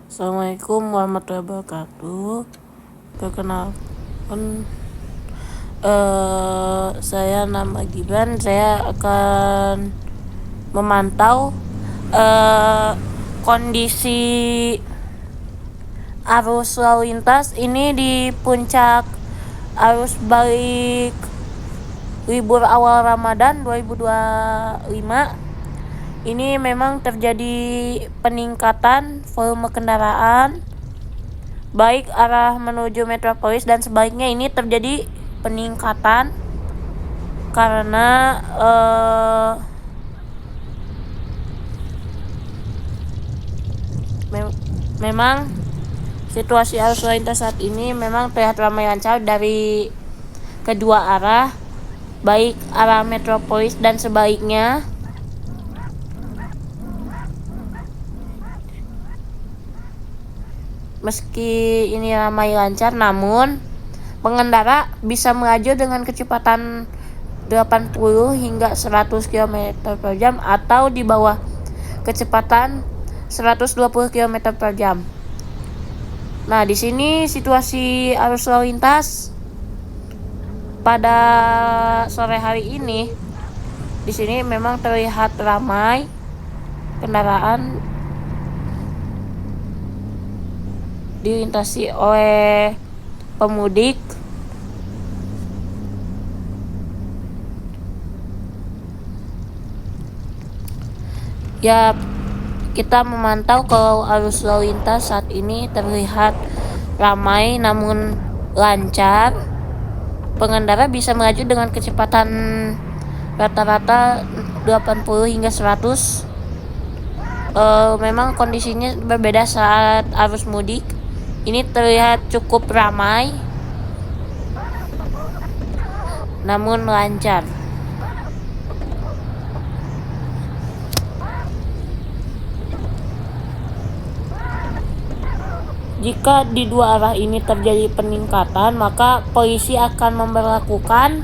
Assalamualaikum warahmatullahi wabarakatuh. Perkenalkan, saya nama Gibran. Saya akan memantau kondisi arus lalu lintas ini di puncak arus balik libur awal Ramadan 2025. Ini memang terjadi peningkatan volume kendaraan baik arah menuju metropolis dan sebaliknya. Ini terjadi peningkatan karena memang situasi arus lalu lintas saat ini memang terlihat ramai lancar dari kedua arah, baik arah metropolis dan sebaliknya. Meski ini ramai lancar, namun pengendara bisa melaju dengan kecepatan 80 hingga 100 km per jam atau di bawah kecepatan 120 km per jam. Nah, di sini situasi arus lalu lintas pada sore hari ini di sini memang terlihat ramai kendaraan dilintasi oleh pemudik. Ya, kita memantau kalau arus lalu lintas saat ini terlihat ramai namun lancar. Pengendara bisa melaju dengan kecepatan rata-rata 80 hingga 100. Memang kondisinya berbeda saat arus mudik. Ini terlihat cukup ramai namun lancar. Jika di dua arah ini terjadi peningkatan, maka polisi akan memberlakukan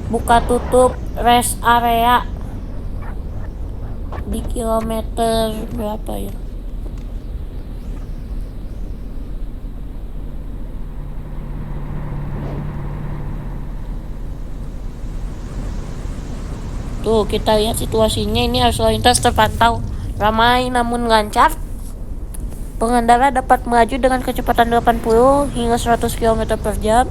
buka tutup rest area di kilometer berapa ya? Tuh, kita lihat situasinya. Ini arus lalu lintas terpantau ramai namun lancar. Pengendara dapat melaju dengan kecepatan 80 hingga 100 km per jam.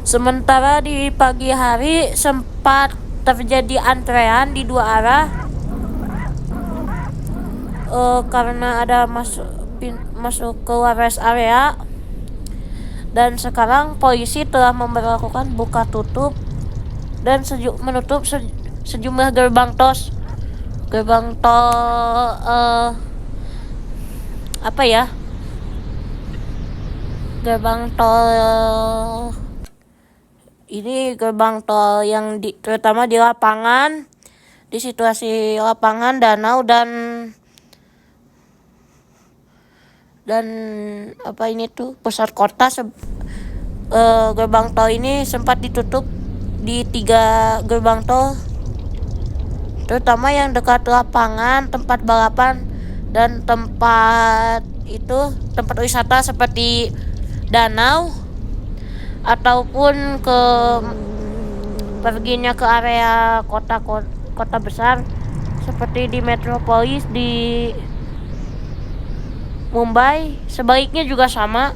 Sementara di pagi hari sempat terjadi antrean di dua arah karena ada masuk keluar rest area. Dan sekarang polisi telah memberlakukan buka tutup dan menutup sejumlah gerbang tol ini gerbang tol yang terutama di lapangan, di situasi lapangan, danau dan pusat kota. Gerbang tol ini sempat ditutup di 3 gerbang tol, terutama yang dekat lapangan, tempat balapan dan tempat wisata seperti danau ataupun perginya ke area kota besar seperti di metropolis di Mumbai. Sebaliknya juga sama.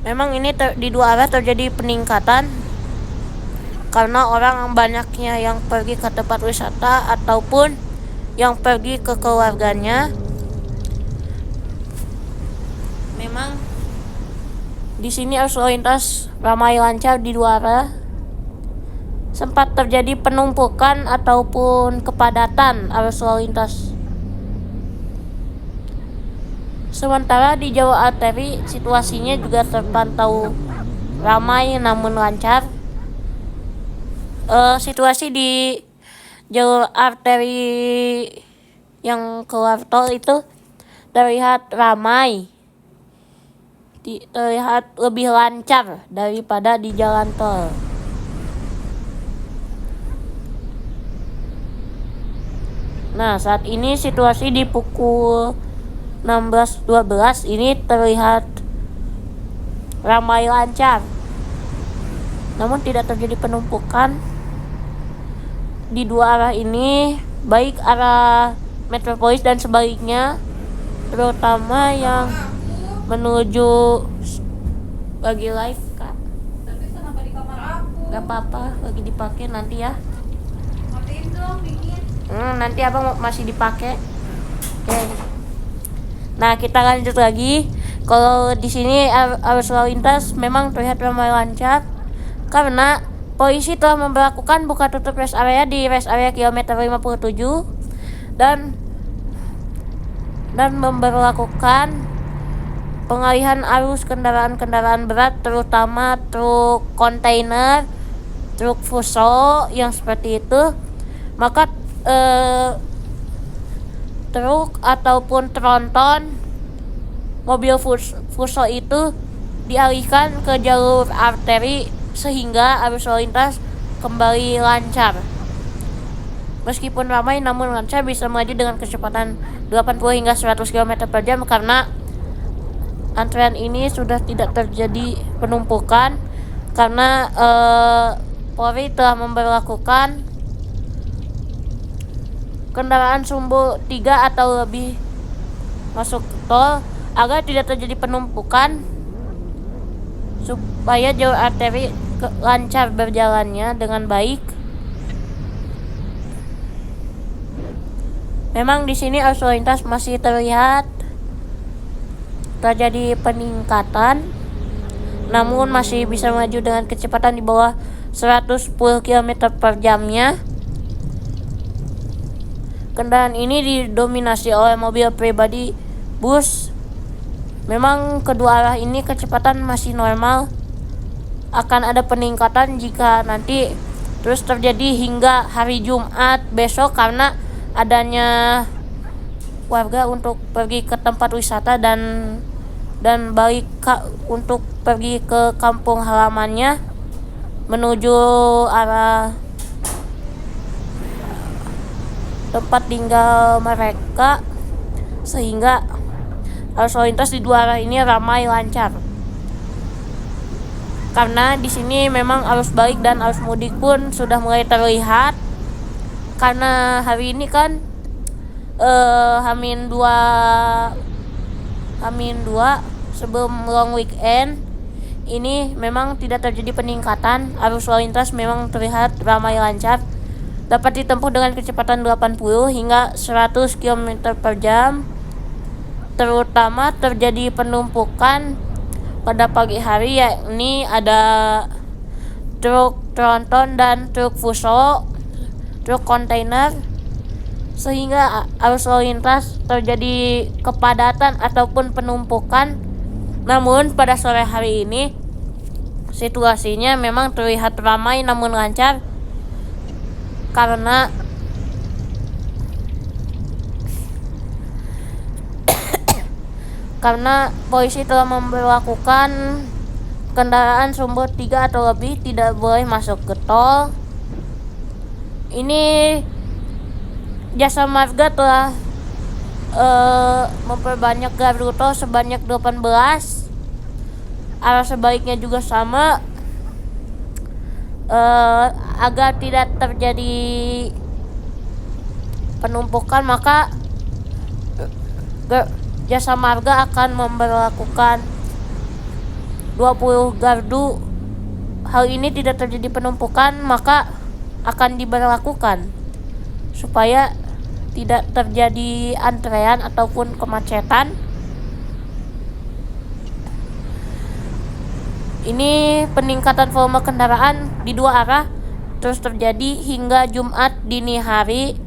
Memang ini di dua arah terjadi peningkatan karena orang banyaknya yang pergi ke tempat wisata ataupun yang pergi ke keluarganya. Memang di sini arus lalu lintas ramai lancar di dua arah. Sempat terjadi penumpukan ataupun kepadatan arus lalu lintas. Sementara di jalur arteri situasinya juga terpantau ramai namun lancar. Situasi di jalur arteri yang keluar tol itu terlihat ramai, terlihat lebih lancar daripada di jalan tol. Nah, saat ini situasi di pukul 16.12 ini terlihat ramai lancar. Namun tidak terjadi penumpukan di dua arah ini, baik arah Metropolis dan sebaliknya, terutama yang menuju lagi live, Kak. Tapi kenapa di kamar aku? Gak apa-apa, lagi dipakai nanti ya. Matiin dong, dingin. Nanti abang masih dipakai. Oke. Nah, kita lanjut lagi. Kalau di sini arus lalu lintas memang terlihat ramai lancar karena polisi telah memberlakukan buka tutup rest area di rest area kilometer 57 dan memberlakukan pengalihan arus kendaraan-kendaraan berat, terutama truk kontainer, truk fuso yang seperti itu. Maka truk ataupun tronton mobil fuso itu dialihkan ke jalur arteri sehingga arus lalu lintas kembali lancar. Meskipun ramai namun lancar, bisa melaju dengan kecepatan 80 hingga 100 km per jam karena antrean ini sudah tidak terjadi penumpukan karena Polri telah memberlakukan kendaraan sumbu 3 atau lebih masuk tol agar tidak terjadi penumpukan supaya jalur arteri lancar berjalannya dengan baik. Memang di sini arus lalu lintas masih terlihat terjadi peningkatan, namun masih bisa maju dengan kecepatan di bawah 110 km per jamnya. Kendaraan ini didominasi oleh mobil pribadi, bus. Memang kedua arah ini kecepatan masih normal. Akan ada peningkatan jika nanti terus terjadi hingga hari Jumat besok karena adanya warga untuk pergi ke tempat wisata dan balik untuk pergi ke kampung halamannya menuju arah tempat tinggal mereka, sehingga arus lalu lintas di dua arah ini ramai lancar. Karena di sini memang arus balik dan arus mudik pun sudah mulai terlihat. Karena hari ini kan H-2 sebelum long weekend ini memang tidak terjadi peningkatan. Arus lalu lintas memang terlihat ramai lancar, dapat ditempuh dengan kecepatan 80 hingga 100 km per jam. Terutama terjadi penumpukan pada pagi hari, yakni ada truk tronton dan truk fuso, truk kontainer, sehingga arus lalu lintas terjadi kepadatan ataupun penumpukan. Namun pada sore hari ini situasinya memang terlihat ramai namun lancar karena polisi telah memberlakukan kendaraan sumbu 3 atau lebih tidak boleh masuk ke tol. Ini Jasa Marga telah memperbanyak gardu tol sebanyak 18. Arah sebaliknya juga sama, agar tidak terjadi penumpukan, maka Jasa Marga akan memberlakukan 20 gardu. Hal ini tidak terjadi penumpukan, maka akan diberlakukan supaya tidak terjadi antrean ataupun kemacetan. Ini peningkatan volume kendaraan di dua arah terus terjadi hingga Jumat dini hari.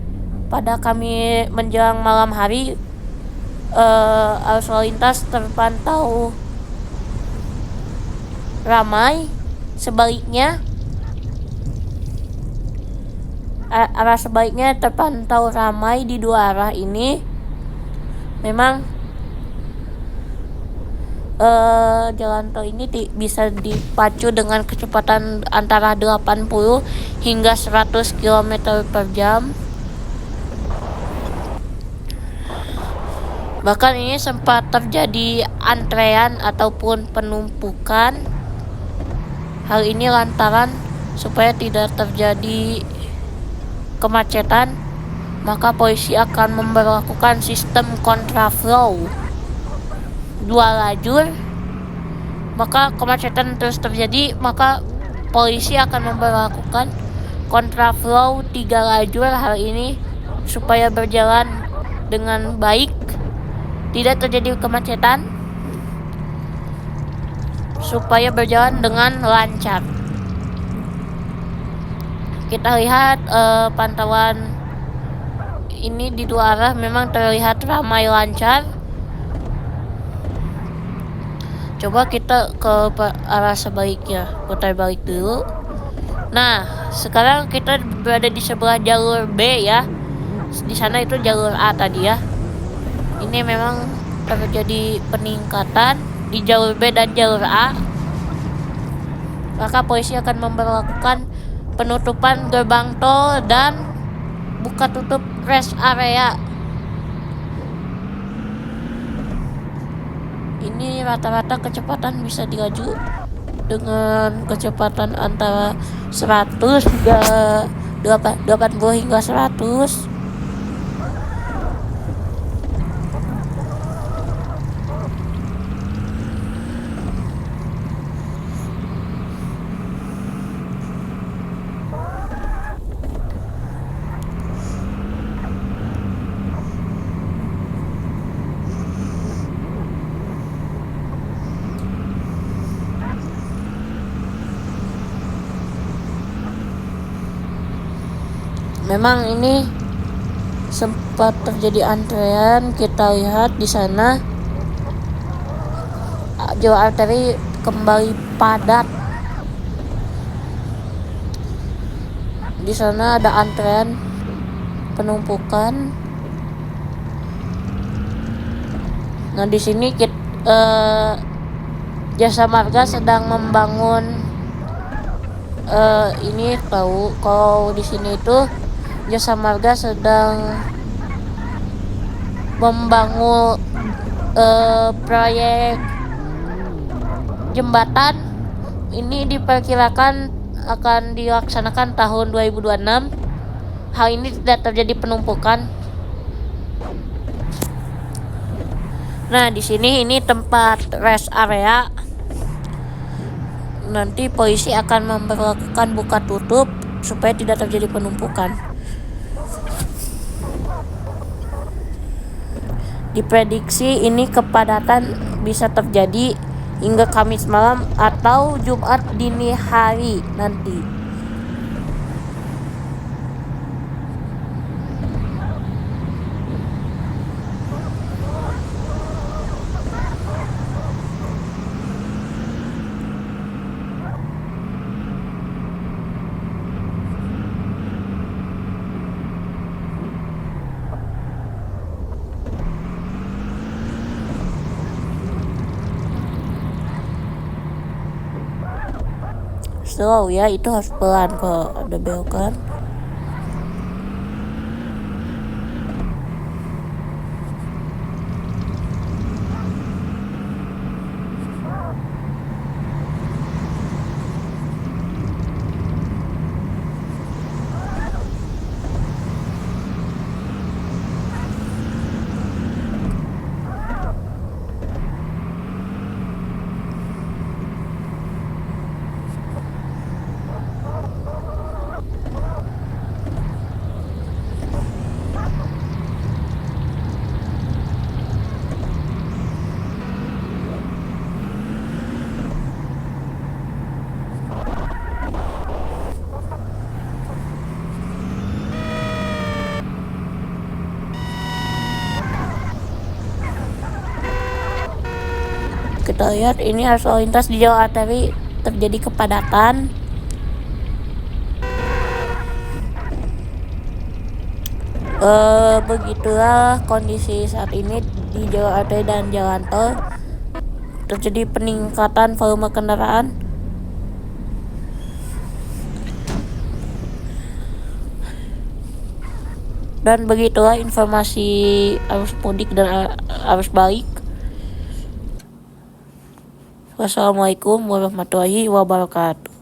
Pada kami menjelang malam hari, arus lalu lintas terpantau ramai. Sebaliknya, arah sebaliknya terpantau ramai di dua arah ini. Memang jalan tol ini bisa dipacu dengan kecepatan antara 80 hingga 100 km per jam. Bahkan ini sempat terjadi antrean ataupun penumpukan. Hal ini lantaran supaya tidak terjadi kemacetan, maka polisi akan memberlakukan sistem kontraflow 2 lajur. Maka kemacetan terus terjadi, maka polisi akan memberlakukan kontraflow 3 lajur. Hal ini supaya berjalan dengan baik, tidak terjadi kemacetan, supaya berjalan dengan lancar. Kita lihat pantauan ini di 2 arah memang terlihat ramai lancar. Coba kita ke arah sebaliknya, putar balik dulu. Nah, sekarang kita berada di sebelah jalur B ya. Di sana itu jalur A tadi ya. Ini memang terjadi peningkatan di jalur B dan jalur A. Maka polisi akan memberlakukan penutupan gerbang tol dan buka tutup rest area. Ini rata-rata kecepatan bisa dilaju dengan kecepatan antara 100 hingga 80 hingga 100. Memang ini sempat terjadi antrean. Kita lihat di sana jalur arteri kembali padat. Di sana ada antrean penumpukan. Nah, di sini Jasa Marga sedang membangun ini tahu kalau di sini itu Jasa Marga sedang membangun proyek jembatan. Ini diperkirakan akan dilaksanakan tahun 2026. Hal ini tidak terjadi penumpukan. Nah, di sini ini tempat rest area. Nanti polisi akan memperlakukan buka tutup supaya tidak terjadi penumpukan. Diprediksi ini kepadatan bisa terjadi hingga Kamis malam atau Jumat dini hari nanti. Slow ya, itu harus pelan kalau ada belokan. Kita lihat ini arus lalu lintas di jalur arteri terjadi kepadatan. Begitulah kondisi saat ini di jalur arteri dan jalan tol. Terjadi peningkatan volume kendaraan. Dan begitulah informasi arus mudik dan arus balik. Wassalamualaikum warahmatullahi wabarakatuh.